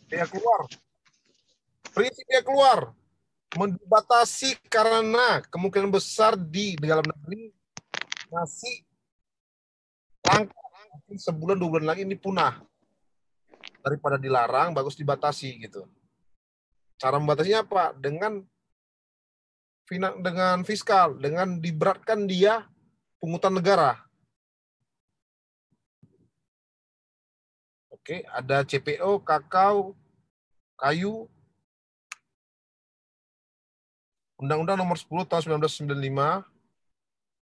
Bea keluar. Prinsip bea keluar dibatasi karena kemungkinan besar di dalam negeri masih langka. Mungkin sebulan 2 bulan lagi ini punah. Daripada dilarang, bagus dibatasi gitu. Cara membatasinya apa? Dengan fiskal, dengan diberatkan dia pungutan negara. Oke, ada CPO, kakao, kayu, Undang-Undang Nomor 10 Tahun 1995,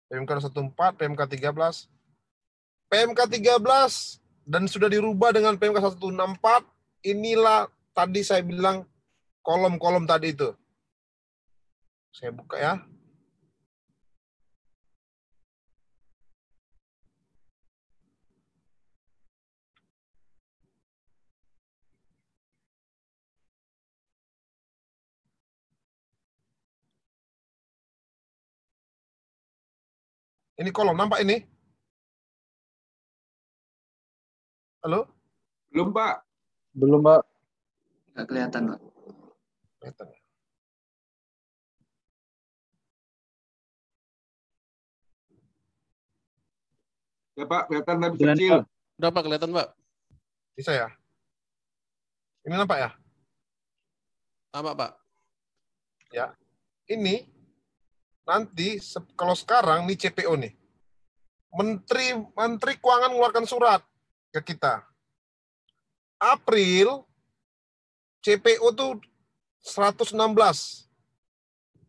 PMK 14, PMK 13. PMK 13 dan sudah dirubah dengan PMK 164. Inilah tadi saya bilang kolom-kolom tadi itu. Saya buka ya. Ini kolom, nampak ini? Halo? Belum, Pak. Belum, Pak. Nggak kelihatan, Pak. Kelihatan ya? Ya, Pak, kelihatan tapi Jalan, kecil. Pak. Udah Pak, kelihatan Pak. Bisa ya? Ini nampak ya? Nampak Pak. Ya. Ini nanti kalau sekarang nih CPO nih. Menteri Keuangan mengeluarkan surat ke kita. April CPO tuh 116.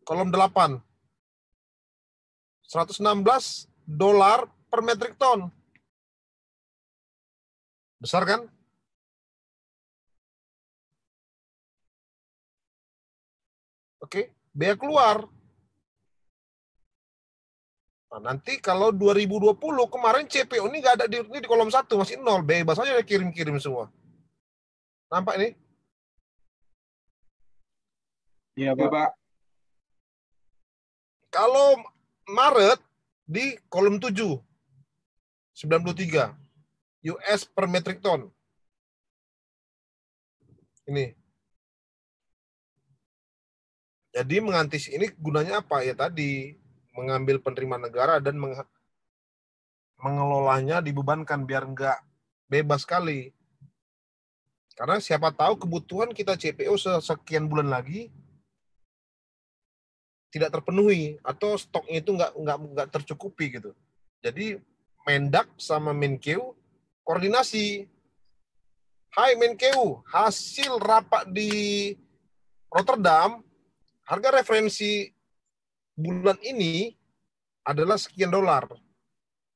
Kolom 8. 116 dolar per metrik ton. Besar kan? Oke, bea keluar. Nah, nanti kalau 2020 kemarin CPO ini nggak ada ini di kolom 1 masih 0, bebas aja dia kirim-kirim semua. Nampak ini? Iya, Ya, Pak. Pak. Kalau Maret di kolom 7 93 US per metrik ton. Ini. Jadi mengantisipasi ini gunanya apa ya tadi? Mengambil penerimaan negara dan mengelolanya dibebankan biar nggak bebas sekali. Karena siapa tahu kebutuhan kita CPO sekian bulan lagi tidak terpenuhi atau stoknya itu nggak tercukupi gitu. Jadi Mendak sama Menkeu koordinasi. Hai Menkeu, hasil rapat di Rotterdam, harga referensi bulan ini adalah sekian dolar.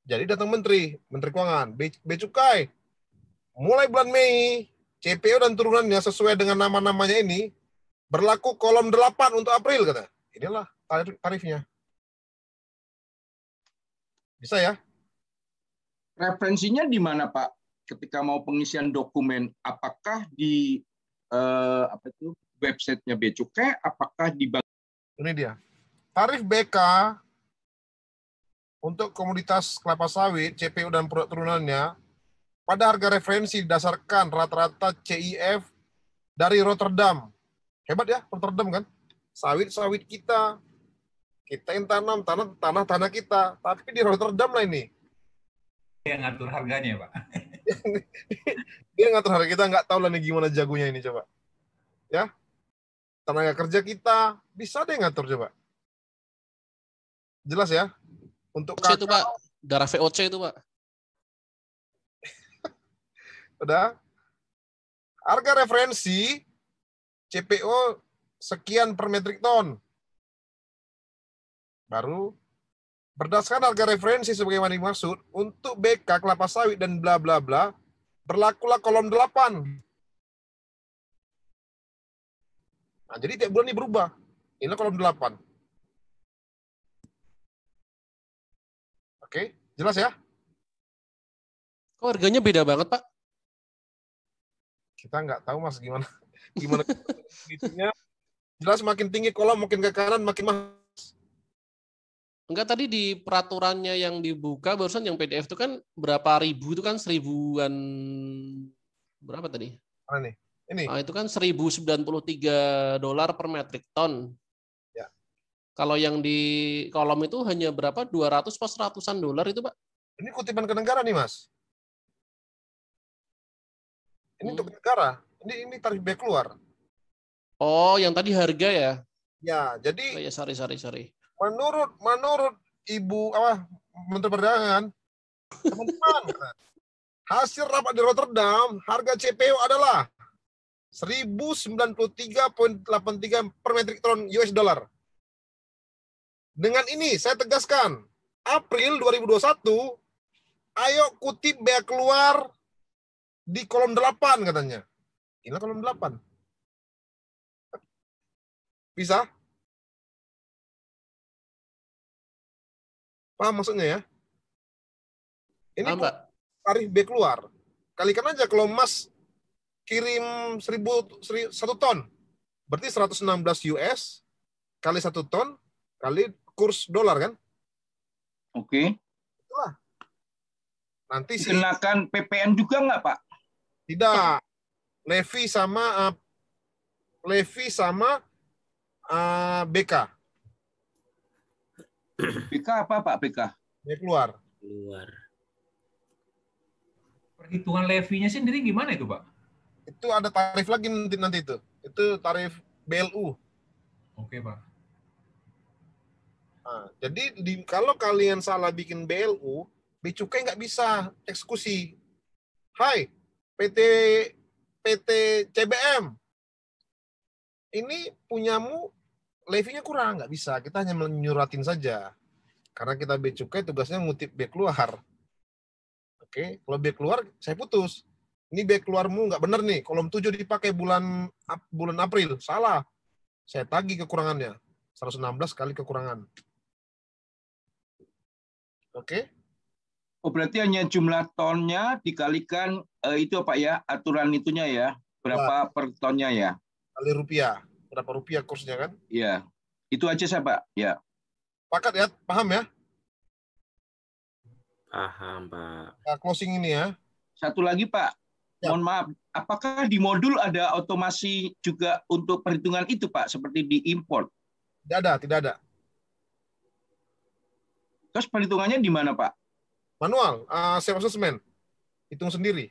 Jadi datang Menteri Keuangan, Bea Cukai, mulai bulan Mei, CPO dan turunannya sesuai dengan nama-namanya ini, berlaku kolom 8 untuk April, kata. Inilah tarifnya. Bisa ya? Referensinya di mana, Pak? Ketika mau pengisian dokumen, apakah di websitenya Bea Cukai, apakah di bank? Ini dia. Tarif BK untuk komoditas kelapa sawit, CPO dan produk turunannya, pada harga referensi didasarkan rata-rata CIF dari Rotterdam. Hebat ya, Rotterdam kan? Sawit-sawit kita yang tanam, tanah kita. Tapi di Rotterdam lah ini. Yang ngatur harganya, Pak. Dia ngatur harga, kita nggak tahu lah nih gimana jagonya ini, coba. Ya, tenaga kerja kita, bisa deh ngatur, coba. Jelas ya? Untuk VOC itu Pak, darah VOC itu Pak. Udah. Harga referensi CPO sekian per metrik ton. Baru berdasarkan harga referensi sebagaimana dimaksud, untuk BK kelapa sawit dan bla bla bla, berlakulah kolom 8. Nah, jadi tiap bulan ini berubah. Ini kolom 8. Oke, jelas ya? Kok harganya beda banget Pak? Kita nggak tahu Mas gimana itunya. Jelas makin tinggi kolom, makin ke kanan, makin mahal. Enggak, tadi di peraturannya yang dibuka barusan yang PDF itu kan berapa ribu, itu kan 1000-an berapa tadi? Mana nih? Ini. Nah, itu kan $1.093 per metric ton. Ya. Kalau yang di kolom itu hanya berapa? 200 pas ratusan dolar itu, Pak? Ini kutipan ke negara nih, Mas. Ini untuk negara. Ini tarif biaya keluar. Oh, yang tadi harga ya? Ya, Oh jadi ya, sorry. menurut Ibu Menteri Perdagangan, teman-teman, hasil rapat di Rotterdam, harga CPO adalah 1.093,83 per metrik ton US dollar. Dengan ini saya tegaskan, April 2021, ayo kutip biaya keluar di kolom 8 katanya. Inilah kolom 8. Bisa? Paham maksudnya ya? Ini Mbak. tarif biaya keluar. Kalikan aja kalau Mas kirim 1 ton, berarti 116 US kali 1 ton kali kurs dolar kan? Oke. Itulah. Nanti Dikenakan PPN juga nggak, Pak? tidak. Levy sama BK. BK apa, Pak? BK? Biaya keluar. Perhitungan levinya sendiri gimana itu, Pak? Itu ada tarif lagi nanti itu. Itu tarif BLU. Oke, Pak. Nah, jadi kalau kalian salah bikin BLU, Bea Cukai nggak bisa eksekusi. Hai, PT CBM, ini punyamu levinya kurang, nggak bisa. Kita hanya menyuratin saja. Karena kita Bea Cukai tugasnya ngutip bea keluar. Oke, kalau bea keluar saya putus. Ini bea keluarmu nggak benar nih. Kolom 7 dipakai bulan April, salah. Saya tagih kekurangannya. 116 kali kekurangan. Oke? Oh, berarti hanya jumlah tonnya dikalikan itu Pak ya, aturan itunya ya, berapa per tonnya ya? Kali rupiah. Berapa rupiah kursnya kan? Iya. Itu aja saya, Pak. Ya. Pakat ya? Paham ya? Paham, Pak. Nah, closing ini ya. Satu lagi, Pak. Ya. Mohon maaf, apakah di modul ada otomasi juga untuk perhitungan itu, Pak, seperti di import? Tidak ada. Terus perhitungannya di mana, Pak? Manual, self assessment. Hitung sendiri.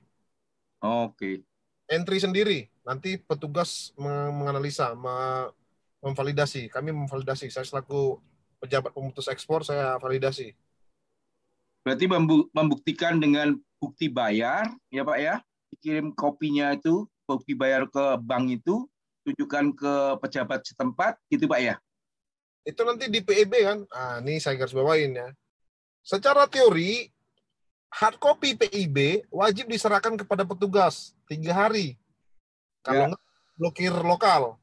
Oke. Entry sendiri. Nanti petugas menganalisa, memvalidasi. Kami memvalidasi. Saya selaku pejabat pemutus ekspor, saya validasi. Berarti membuktikan dengan bukti bayar, ya Pak ya? Dikirim kopinya itu, bukti bayar ke bank itu, tunjukkan ke pejabat setempat, gitu Pak ya? Itu nanti di PEB kan. Ini saya garis bawain ya. Secara teori, hard copy PIB wajib diserahkan kepada petugas 3 hari. Kalau nggak, blokir lokal.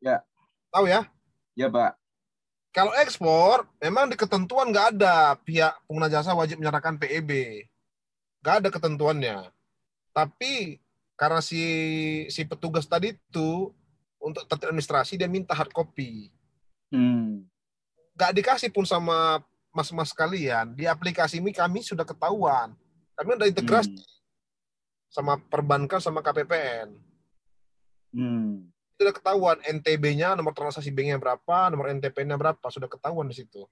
Ya. Tahu ya? Ya, Pak. Kalau ekspor, memang di ketentuan nggak ada pihak pengguna jasa wajib menyerahkan PEB. Nggak ada ketentuannya. Tapi karena si petugas tadi itu untuk tertib administrasi dia minta hard copy. Nggak dikasih pun sama mas-mas kalian. Di aplikasi ini kami sudah ketahuan. Kami udah integrasi sama perbankan sama KPPN. Sudah ketahuan NTB-nya, nomor transaksi banknya berapa, nomor NTP-nya berapa, sudah ketahuan di situ.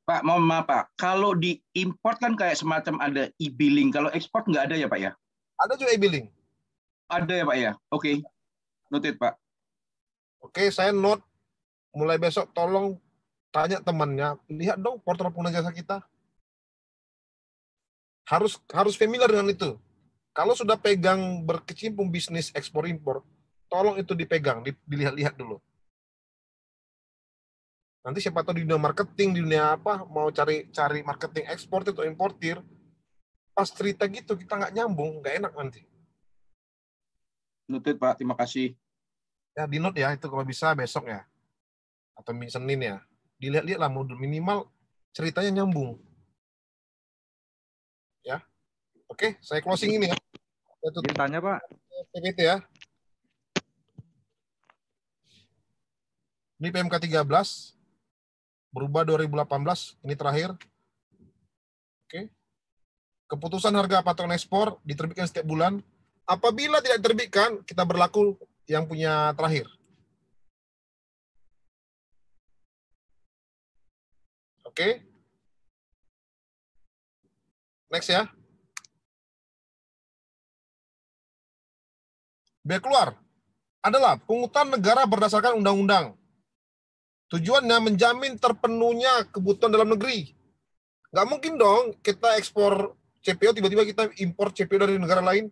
Pak, mohon maaf Pak, kalau di import kan kayak semacam ada e-billing, kalau ekspor nggak ada ya Pak ya? Ada juga e-billing. Ada ya Pak ya? Oke. Noted Pak. Oke, saya note. Mulai besok tolong tanya temannya, lihat dong portal pengguna jasa kita. Harus familiar dengan itu. Kalau sudah pegang berkecimpung bisnis ekspor impor, tolong itu dipegang, dilihat-lihat dulu. Nanti siapa tahu di dunia marketing, di dunia apa, mau cari marketing ekspor atau importir, pas cerita gitu kita nggak nyambung, nggak enak nanti. Noted Pak, terima kasih. Ya di note ya, itu kalau bisa besok ya. Atau Senin ya. Dilihat-lihat lah modul minimal ceritanya nyambung. Ya. Oke, saya closing ini ya. Tanya Pak. PPT ya. Ini PMK 13 berubah 2018, ini terakhir. Oke. Keputusan harga patokan ekspor diterbitkan setiap bulan Apabila tidak diterbitkan, kita berlaku yang punya terakhir. Oke. Next ya. Biaya keluar adalah pungutan negara berdasarkan undang-undang. Tujuannya menjamin terpenuhnya kebutuhan dalam negeri. Nggak mungkin dong kita ekspor CPO, tiba-tiba kita impor CPO dari negara lain.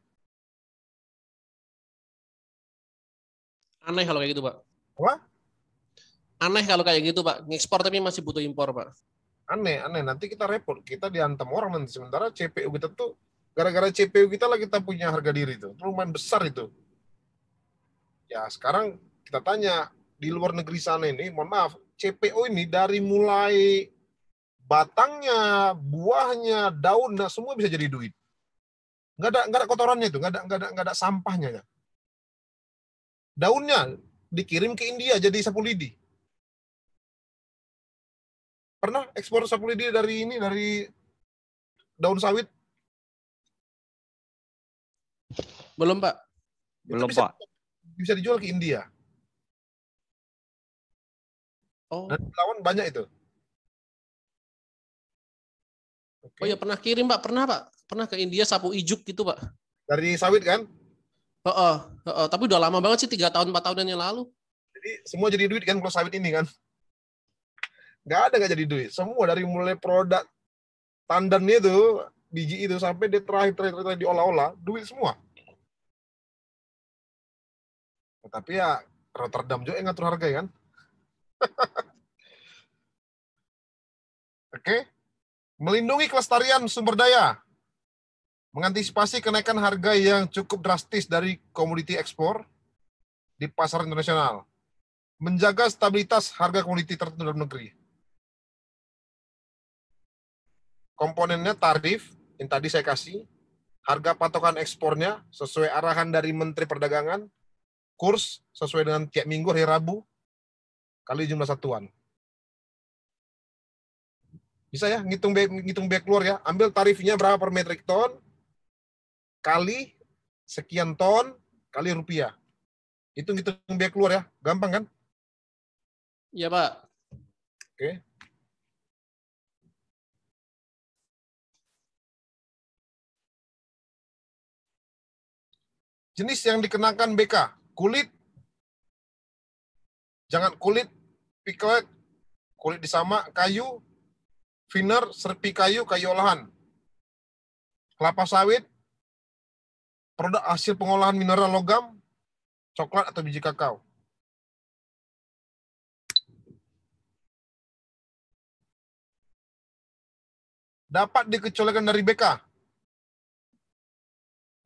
Aneh kalau kayak gitu, Pak. Apa? Aneh kalau kayak gitu, Pak. Ngekspor tapi masih butuh impor, Pak. Aneh. Nanti kita repot. Kita dihantam orang nanti. Sementara CPO kita tuh, gara-gara CPO kita lah kita punya harga diri itu. Lumayan besar itu. Ya sekarang kita tanya, di luar negeri sana ini, mohon maaf, CPO ini dari mulai batangnya, buahnya, daunnya, semua bisa jadi duit. Nggak ada kotorannya itu, nggak ada sampahnya. Ya. Daunnya dikirim ke India jadi sapu lidi. Pernah ekspor sapu lidi dari daun sawit? Belum, Pak. Belum, Itu Pak. bisa dijual ke India. Oh. Dan lawan banyak itu. Oh ya, pernah kirim, Pak. Pernah ke India sapu ijuk gitu, Pak. Dari sawit kan? Tapi udah lama banget sih, 3 tahun 4 tahunan yang lalu. Jadi semua jadi duit kan kalau sawit ini kan? Nggak jadi duit. Semua dari mulai produk tandannya itu, biji itu sampai dia terakhir diolah-olah, duit semua. Tapi ya Rotterdam juga yang ngatur harga kan? Oke. Melindungi kelestarian sumber daya. Mengantisipasi kenaikan harga yang cukup drastis dari komoditi ekspor di pasar internasional. Menjaga stabilitas harga komoditi tertentu dalam negeri. Komponennya tarif, yang tadi saya kasih, harga patokan ekspornya sesuai arahan dari Menteri Perdagangan, kurs sesuai dengan tiap minggu hari Rabu, kali jumlah satuan. Bisa ya, ngitung biaya keluar ya. Ambil tarifnya berapa per metrik ton, kali sekian ton, kali rupiah. Itu ngitung biaya keluar ya. Gampang kan? Iya, Pak. Oke. Jenis yang dikenakan BK, kulit, jangan kulit, pickled, kulit disamak, kayu, finer, serpi kayu olahan, kelapa sawit, produk hasil pengolahan mineral logam, coklat atau biji kakao. Dapat dikecualikan dari BK.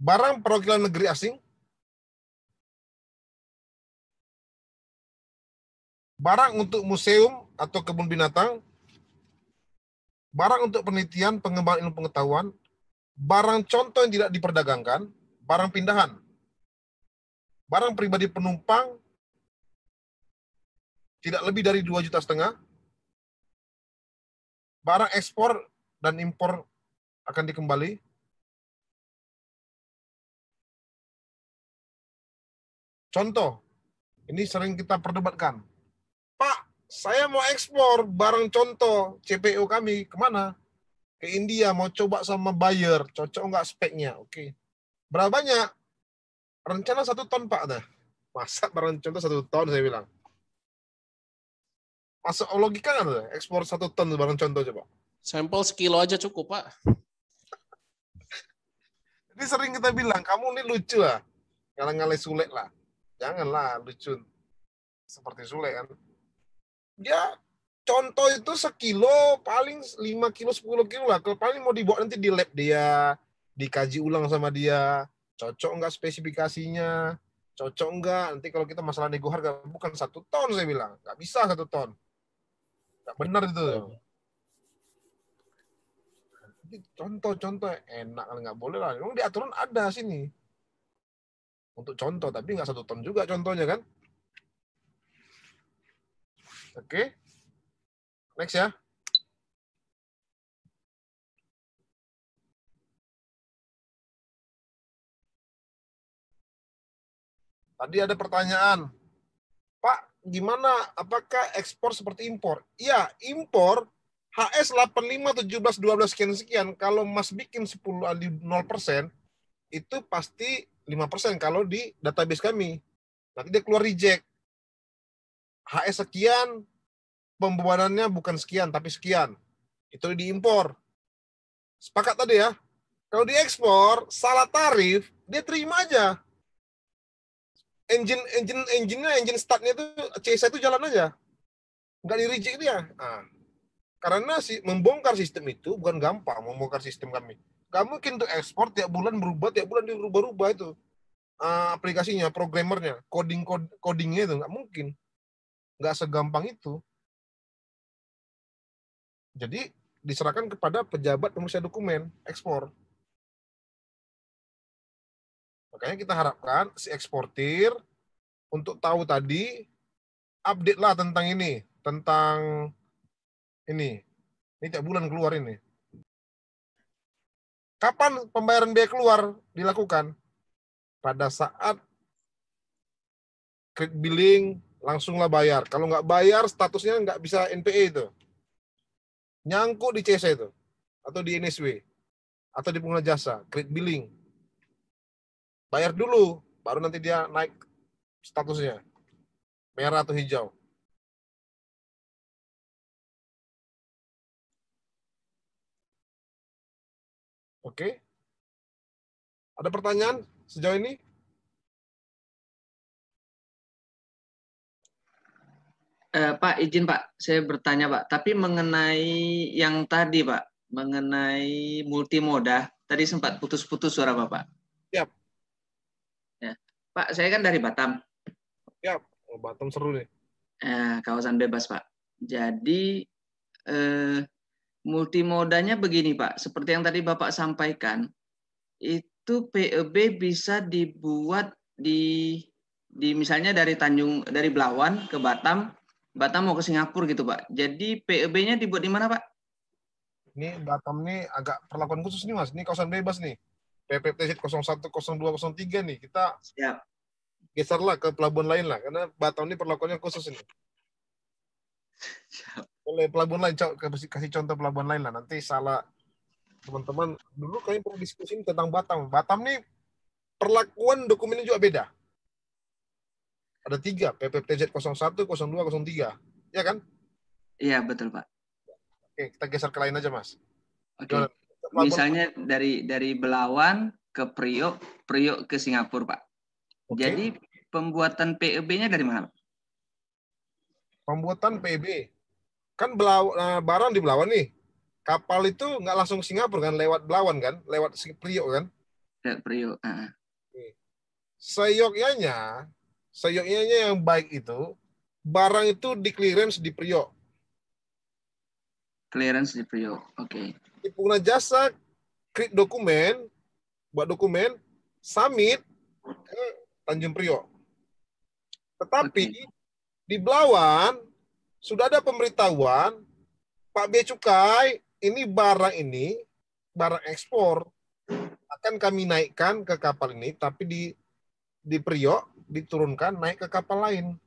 Barang perwakilan negeri asing, barang untuk museum atau kebun binatang, barang untuk penelitian, pengembangan ilmu pengetahuan, barang contoh yang tidak diperdagangkan, barang pindahan, barang pribadi penumpang, tidak lebih dari 2,5 juta, barang ekspor dan impor akan dikembali, contoh, ini sering kita perdebatkan. Pak, saya mau ekspor barang contoh CPO kami, kemana? Ke India, mau coba sama buyer, cocok nggak speknya? Oke. Berapa banyak? Rencana 1 ton, Pak. Dah. Masa barang contoh 1 ton, saya bilang. Masuk logika kan tuh, ekspor 1 ton barang contoh coba. Sampel sekilo aja cukup, Pak. Jadi sering kita bilang, kamu ini lucu lah. Ngalah-ngalah Sule lah. Janganlah lucu. Seperti Sule kan. Ya, contoh itu sekilo, paling 5 kilo, 10 kilo lah. Kalau paling mau dibawa nanti di lab dia, dikaji ulang sama dia, cocok nggak spesifikasinya, cocok nggak, nanti kalau kita masalah nego harga, bukan 1 ton saya bilang. Nggak bisa 1 ton. Nggak benar itu. Contoh-contoh enak, nggak boleh lah. Memang di aturan ada sini. Untuk contoh, tapi nggak 1 ton juga contohnya kan. Oke. Next ya. Tadi ada pertanyaan, Pak, gimana? Apakah ekspor seperti impor? Iya, impor HS 85, 17, 12 sekian. Kalau Mas bikin 0%, itu pasti 5% kalau di database kami. Nanti dia keluar reject. HS sekian, pembuatannya bukan sekian, tapi sekian. Itu diimpor. Sepakat tadi ya? Kalau diekspor, salah tarif, dia terima aja. Engine startnya itu CSA itu jalan aja, nggak di reject dia. Nah, karena membongkar sistem itu bukan gampang, membongkar sistem kami. Nggak mungkin untuk ekspor tiap bulan berubah, tiap bulan dirubah-rubah itu aplikasinya, programmernya, codingnya itu nggak mungkin, nggak segampang itu. Jadi diserahkan kepada pejabat pemeriksa dokumen ekspor. Makanya kita harapkan si eksportir untuk tahu tadi, update lah tentang ini. Tentang ini. Ini tiap bulan keluar ini. Kapan pembayaran biaya keluar dilakukan? Pada saat credit billing, langsunglah bayar. Kalau nggak bayar, statusnya nggak bisa NPE itu. Nyangkut di CSA itu. Atau di NSW. Atau di pengguna jasa. Credit billing. Bayar dulu, baru nanti dia naik statusnya. Merah atau hijau. Oke. Ada pertanyaan sejauh ini? Pak, izin Pak, saya bertanya Pak. Tapi mengenai yang tadi Pak, mengenai multimoda, tadi sempat putus-putus suara Bapak. Siap. Ya. Pak, saya kan dari Batam. Siap. Oh, Batam seru nih. Kawasan bebas Pak. Jadi multimodanya begini Pak, seperti yang tadi Bapak sampaikan, itu PEB bisa dibuat di misalnya dari Belawan ke Batam mau ke Singapura gitu Pak. Jadi PEB-nya dibuat di mana Pak? Ini Batam nih agak perlakuan khusus nih Mas. Ini kawasan bebas nih. PPTZ 01, 02, 03 nih. Kita Siap. geserlah ke pelabuhan lain lah. Karena Batam ini perlakuannya khusus ini. Siap. Oleh pelabuhan lain, kasih contoh pelabuhan lain lah. Nanti salah teman-teman. Dulu kami pernah diskusi tentang Batam. Batam nih perlakuan dokumennya juga beda. Ada 3, PPTZ 01, 02, 03. Ya kan? Iya, betul Pak. Oke, kita geser ke lain aja Mas. Oke. Misalnya dari Belawan ke Priok ke Singapura Pak. Oke. Jadi pembuatan PEB-nya dari mana Pak? Pembuatan PEB. Kan barang di Belawan nih. Kapal itu nggak langsung ke Singapura kan, lewat Belawan kan, lewat Priok kan. Dari Priok. Seyogyanya yang baik itu, barang itu di clearance di Priok. Clearance di Priok, oke. Di pengguna jasa, create dokumen, buat dokumen, submit ke Tanjung Priok. Tetapi di Belawan sudah ada pemberitahuan, Pak Bea Cukai, ini barang ekspor akan kami naikkan ke kapal ini, tapi di Priok diturunkan naik ke kapal lain.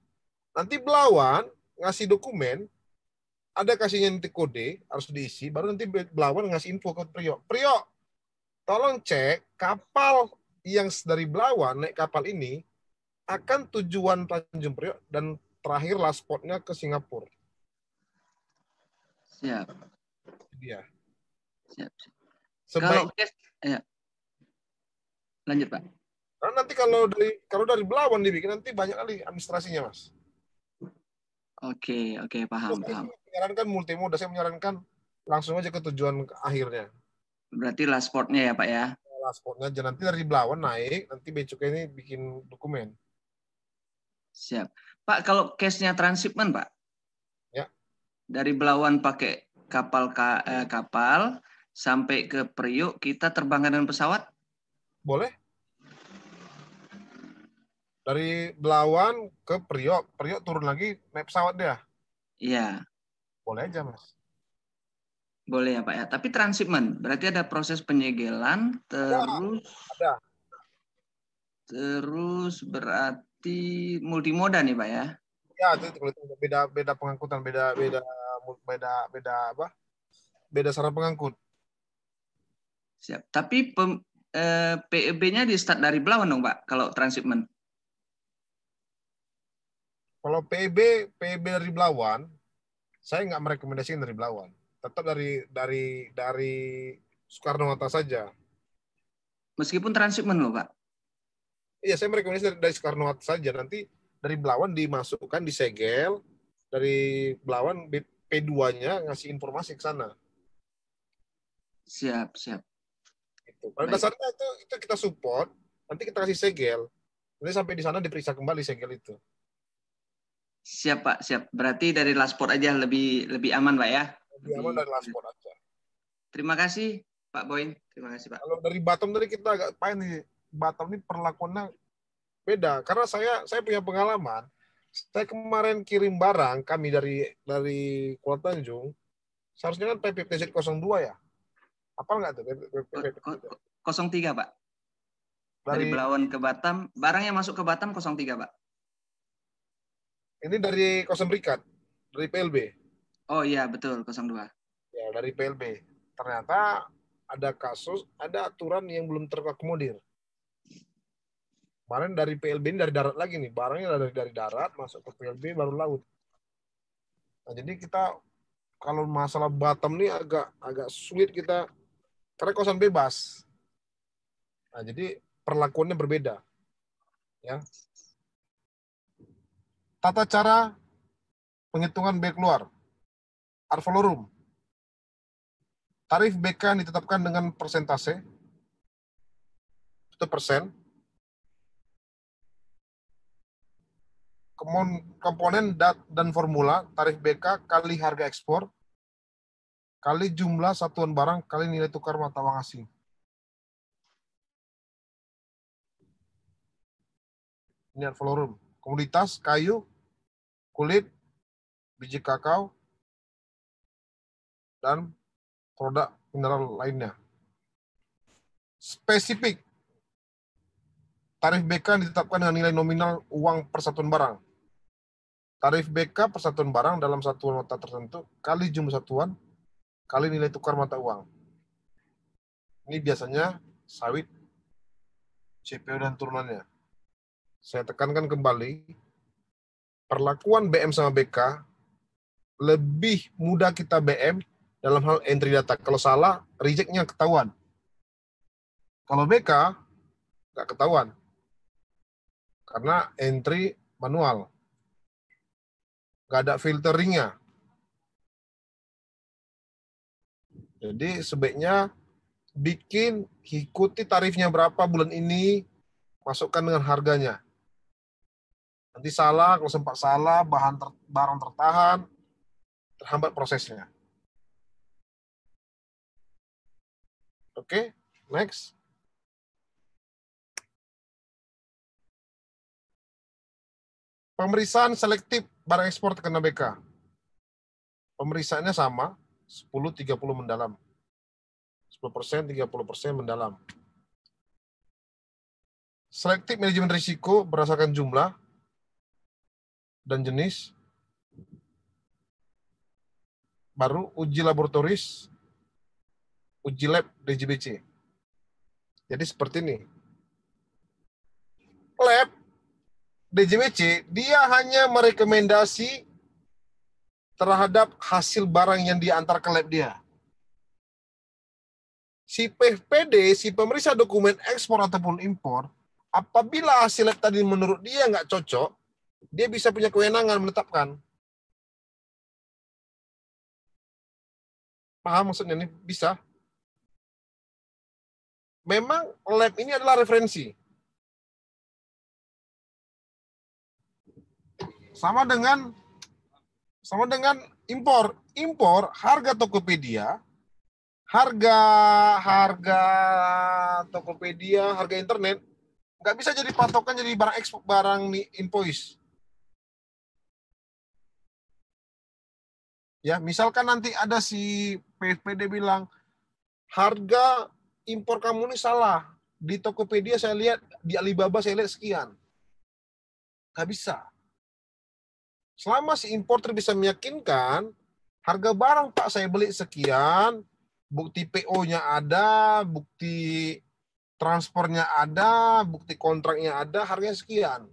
Nanti Belawan ngasih dokumen, ada kasihnya nanti kode, harus diisi, baru nanti Belawan ngasih info ke Priok. Priok, tolong cek kapal yang dari Belawan naik kapal ini akan tujuan Tanjung Priok dan terakhir last spotnya ke Singapura. Siap. Dia. Siap. Sebaik, lanjut Pak. karena nanti kalau dari Belawan dibikin nanti banyak kali administrasinya Mas. Oke, paham. Saya menyarankan multimoda, saya menyarankan langsung aja ke tujuan akhirnya. Berarti last spot-nya ya Pak ya? Last spot-nya aja, nanti dari Belawan naik, nanti Bea Cukai ini bikin dokumen. Siap. Pak, kalau case-nya transshipment Pak? Ya. Dari Belawan pakai kapal sampai ke Priok, kita terbangkan dengan pesawat? Boleh. Dari Belawan ke Priok turun lagi naik pesawat dia. Iya. Boleh aja Mas. Boleh ya Pak ya. Tapi transshipment berarti ada proses penyegelan terus. Ada. Terus berarti multimoda nih Pak ya? Ya, itu beda pengangkutan, beda apa? Beda sarana pengangkut. Siap. Tapi PEB-nya di start dari Belawan dong Pak, kalau transhipment. Kalau PEB dari Belawan, saya nggak merekomendasikan dari Belawan. Tetap dari Soekarno-Hatta saja. Meskipun transhipment loh Pak. Iya, saya merekomendasikan dari Soekarno-Hatta saja. Nanti dari Belawan dimasukkan, disegel. Dari Belawan P2-nya ngasih informasi ke sana. Siap, siap. Gitu. Pada dasarnya itu kita support, nanti kita kasih segel. Nanti sampai di sana diperiksa kembali segel itu. Siap Pak, siap. Berarti dari Lasport aja lebih aman Pak ya? Lebih aman dari Lasport aja. Terima kasih Pak Boyin. Terima kasih Pak. Kalau dari Batam tadi kita agak paham nih. Batam ini perlakuannya beda. Karena saya punya pengalaman. Saya kemarin kirim barang kami dari Kuala Tanjung. Seharusnya kan PPTZ 02 ya. Apa enggak tuh? 03 Pak. Dari Belawan ke Batam. Barang yang masuk ke Batam 03 Pak. Ini dari Kosem Rikat. Dari PLB. Oh iya betul 02. Ya dari PLB. Ternyata ada kasus, ada aturan yang belum terakomodir. Kemarin dari PLB ini dari darat lagi nih, barangnya dari darat masuk ke PLB baru laut. Nah, jadi kita kalau masalah Batam nih agak sulit kita karena kawasan bebas. Nah, jadi perlakuannya berbeda. Ya. Tata cara penghitungan biaya keluar. Ad valorem. Tarif BK yang ditetapkan dengan persentase. Itu persen. Komponen dan formula tarif BK kali harga ekspor kali jumlah satuan barang kali nilai tukar mata uang asing. Ini ad valorem. Komoditas kayu, kulit, biji kakao, dan produk mineral lainnya. Spesifik. Tarif BK ditetapkan dengan nilai nominal uang per satuan barang. Tarif BK per satuan barang dalam satuan mata tertentu kali jumlah satuan kali nilai tukar mata uang. Ini biasanya sawit, CPO dan turunannya. Saya tekankan kembali, perlakuan BM sama BK lebih mudah kita BM dalam hal entry data. Kalau salah, reject-nya ketahuan. Kalau BK, nggak ketahuan. Karena entry manual. Nggak ada filteringnya. Jadi sebaiknya ikuti tarifnya berapa bulan ini, masukkan dengan harganya. Nanti salah, kalau sempat salah, barang tertahan, terhambat prosesnya. Oke, next. Pemeriksaan selektif barang ekspor terkena BK. Pemeriksaannya sama, 10-30 mendalam. 10%, 30% mendalam. Selektif manajemen risiko berdasarkan jumlah dan jenis. Baru uji laboratoris, uji lab DJBC. Jadi seperti ini. Lab DJBC, dia hanya merekomendasi terhadap hasil barang yang diantar ke lab dia. Si PPD, si pemeriksa dokumen ekspor ataupun impor, apabila hasil lab tadi menurut dia nggak cocok, dia bisa punya kewenangan menetapkan. Paham maksudnya ini? Bisa. Memang lab ini adalah referensi. Sama dengan impor. Impor, harga Tokopedia, harga Tokopedia, harga internet, nggak bisa jadi patokan jadi barang ekspor, barang invoice. Ya, misalkan nanti ada si PPD bilang harga impor kamu ini salah, di Tokopedia saya lihat, di Alibaba saya lihat sekian. Nggak bisa. Selama si importer bisa meyakinkan, harga barang Pak saya beli sekian, bukti PO-nya ada, bukti transpornya ada, bukti kontraknya ada, harganya sekian.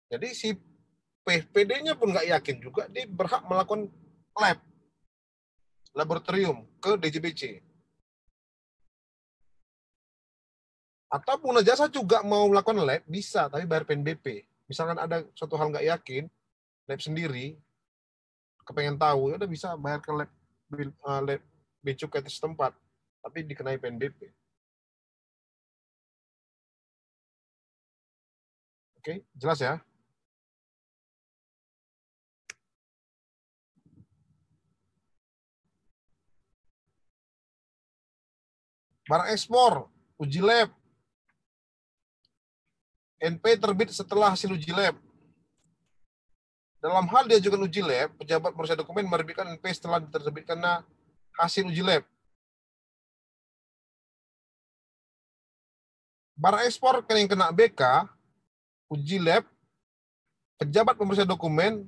Jadi si PD-nya pun nggak yakin juga, dia berhak melakukan laboratorium ke DJBC. Atau pengguna jasa juga mau melakukan lab, bisa, tapi bayar PNBP. Misalkan ada suatu hal nggak yakin, lab sendiri, kepengen tahu, ya udah bisa bayar ke lab bea cukai setempat, tapi dikenai PNBP. Oke, jelas ya? Barang ekspor, uji lab. NP terbit setelah hasil uji lab. Dalam hal diajukan uji lab, pejabat perusahaan dokumen menerbitkan NP setelah diterbitkan hasil uji lab. Barang ekspor yang kena BK, uji lab, pejabat pemeriksa dokumen,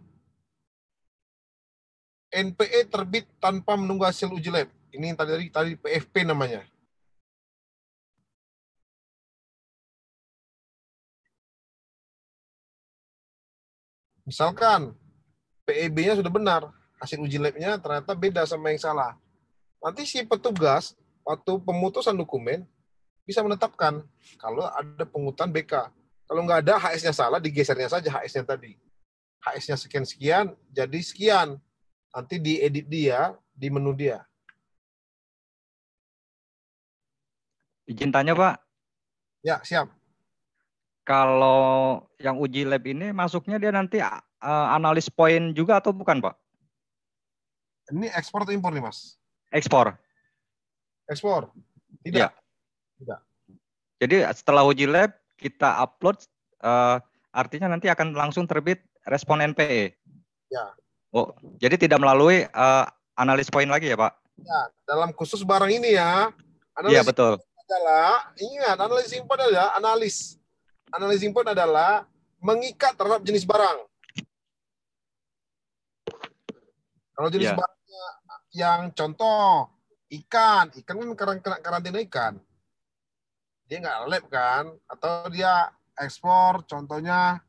NPE terbit tanpa menunggu hasil uji lab. Ini yang tadi PFP namanya. Misalkan PEB-nya sudah benar, hasil uji lab-nya ternyata beda sama yang salah. Nanti si petugas waktu pemutusan dokumen bisa menetapkan kalau ada pungutan BK. Kalau nggak ada, HS-nya salah, digesernya saja HS-nya tadi. HS-nya sekian-sekian, jadi sekian. Nanti diedit dia, di menu dia. Izin tanya, Pak. Ya, siap. Kalau yang uji lab ini masuknya dia nanti analis poin juga atau bukan, Pak? Ini ekspor atau impor nih, Mas? Ekspor. Ekspor? Tidak. Ya. Tidak. Jadi setelah uji lab kita upload, artinya nanti akan langsung terbit respon NPE. Ya. Oh, jadi tidak melalui analis poin lagi ya, Pak? Ya, dalam khusus barang ini ya. Iya, betul. Adalah, ingat, analis import adalah analis. Analis import adalah mengikat terhadap jenis barang. Kalau jenis barangnya yang contoh ikan kan kena karantina ikan. Dia nggak lab kan, atau dia ekspor, contohnya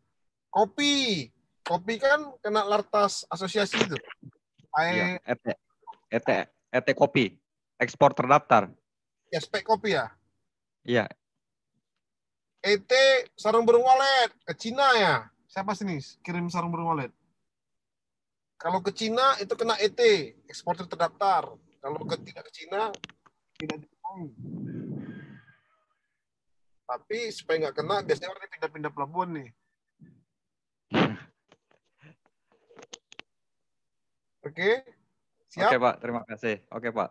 kopi. Kopi kan kena lartas asosiasi itu. Iya, ET kopi, ekspor terdaftar. Ya, spek kopi ya. Iya. ET sarung burung walet ke Cina ya. Siapa sini kirim sarung burung walet? Kalau ke Cina itu kena ET, eksportir terdaftar. Kalau tidak ke Cina tidak dikenai. Tapi supaya nggak kena, biasanya orang pindah-pindah pelabuhan nih. Oke, siap? Oke, Pak. Terima kasih. Oke, Pak.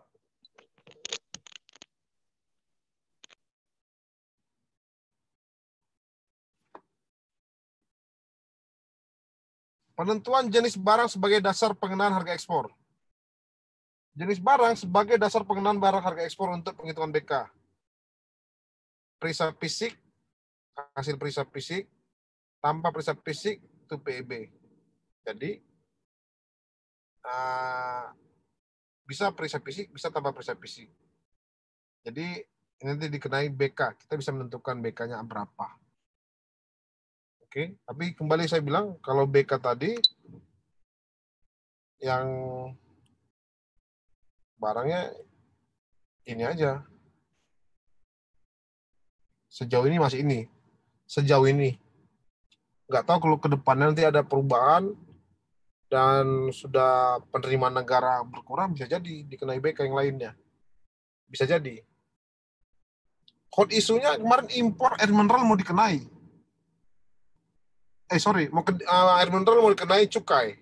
Penentuan jenis barang sebagai dasar pengenaan harga ekspor. Jenis barang sebagai dasar pengenaan barang harga ekspor untuk penghitungan BK. Periksa fisik, hasil periksa fisik, tanpa periksa fisik itu PEB. Jadi bisa periksa fisik, bisa tanpa periksa fisik. Jadi nanti dikenai BK, kita bisa menentukan BK-nya berapa. Oke, tapi kembali saya bilang kalau BK tadi yang barangnya ini aja. Sejauh ini masih ini. Sejauh ini. Nggak tahu kalau ke depannya nanti ada perubahan dan sudah penerimaan negara berkurang, bisa jadi dikenai BK yang lainnya. Bisa jadi. Hot isunya kemarin impor air mineral mau dikenai. Air mineral mau dikenai cukai.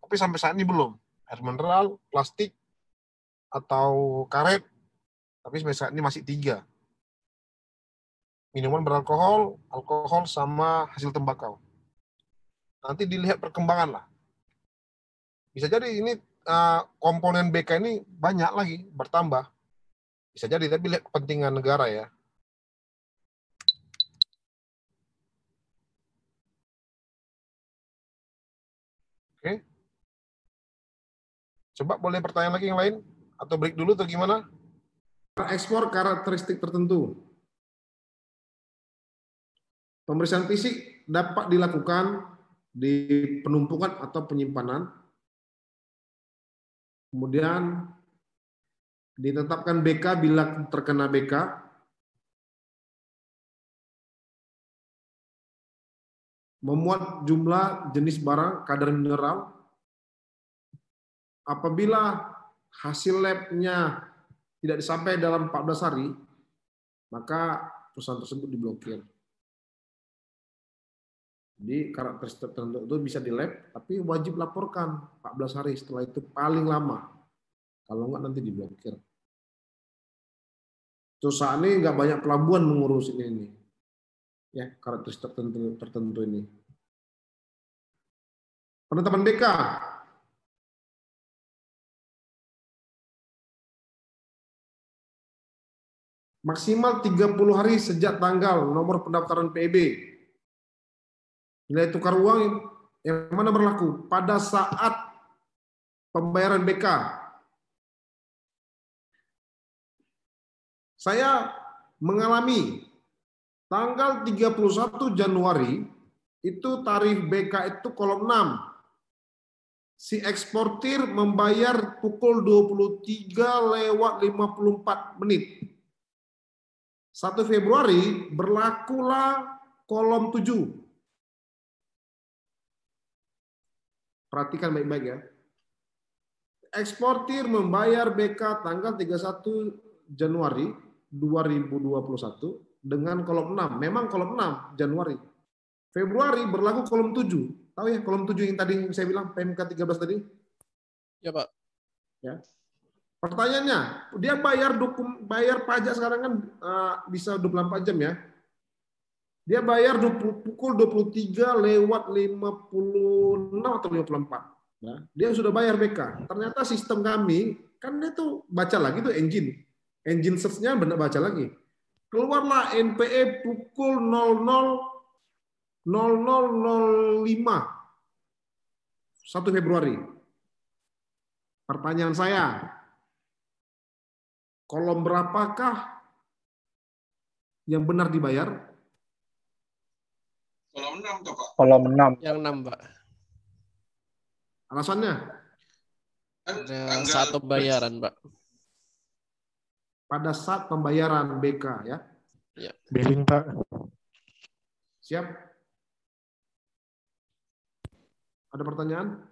Tapi sampai saat ini belum. Air mineral, plastik, atau karet. Tapi sampai saat ini masih 3. Minuman beralkohol, alkohol, sama hasil tembakau. Nanti dilihat perkembangan lah. Bisa jadi ini komponen BK ini banyak lagi bertambah. Bisa jadi, tapi lihat kepentingan negara ya. Oke. Coba boleh pertanyaan lagi yang lain? Atau break dulu atau gimana? Ekspor karakteristik tertentu. Pemeriksaan fisik dapat dilakukan di penumpukan atau penyimpanan. Kemudian ditetapkan BK bila terkena BK. Memuat jumlah jenis barang, kadar mineral. Apabila hasil labnya tidak disampai dalam 14 hari, maka perusahaan tersebut diblokir. Jadi karakteristik tertentu itu bisa di lab, tapi wajib laporkan 14 hari, setelah itu paling lama. Kalau enggak nanti diblokir. Terus saat ini enggak banyak pelabuhan mengurus ini. Ya, karakteristik tertentu ini. Penetapan BK. Maksimal 30 hari sejak tanggal nomor pendaftaran PEB. Nilai tukar uang yang mana berlaku pada saat pembayaran BK. Saya mengalami tanggal 31 Januari itu tarif BK itu kolom 6. Si eksportir membayar pukul 23:54. 1 Februari berlakulah kolom 7. Perhatikan baik-baik ya. Eksportir membayar BK tanggal 31 Januari 2021 dengan kolom 6. Memang kolom 6 Januari. Februari berlaku kolom 7. Tahu ya kolom 7 yang tadi saya bilang PMK 13 tadi? Ya, Pak. Ya. Pertanyaannya, dia bayar pajak sekarang kan bisa 24 jam ya. Dia bayar pukul 23:56 atau 54. Ya. Dia sudah bayar BK. Ternyata sistem kami, kan dia tuh baca lagi tuh engine. Engine search-nya benar baca lagi. Keluarlah NPE pukul 00:05 1 Februari. Pertanyaan saya, kolom berapakah yang benar dibayar? Kolom 6 toh, Pak. Kolom 6. Yang 6, Pak. Alasannya? Ada satu bayaran, Pak. Pada saat pembayaran BK ya. Ya. Billing, Pak. Siap? Ada pertanyaan?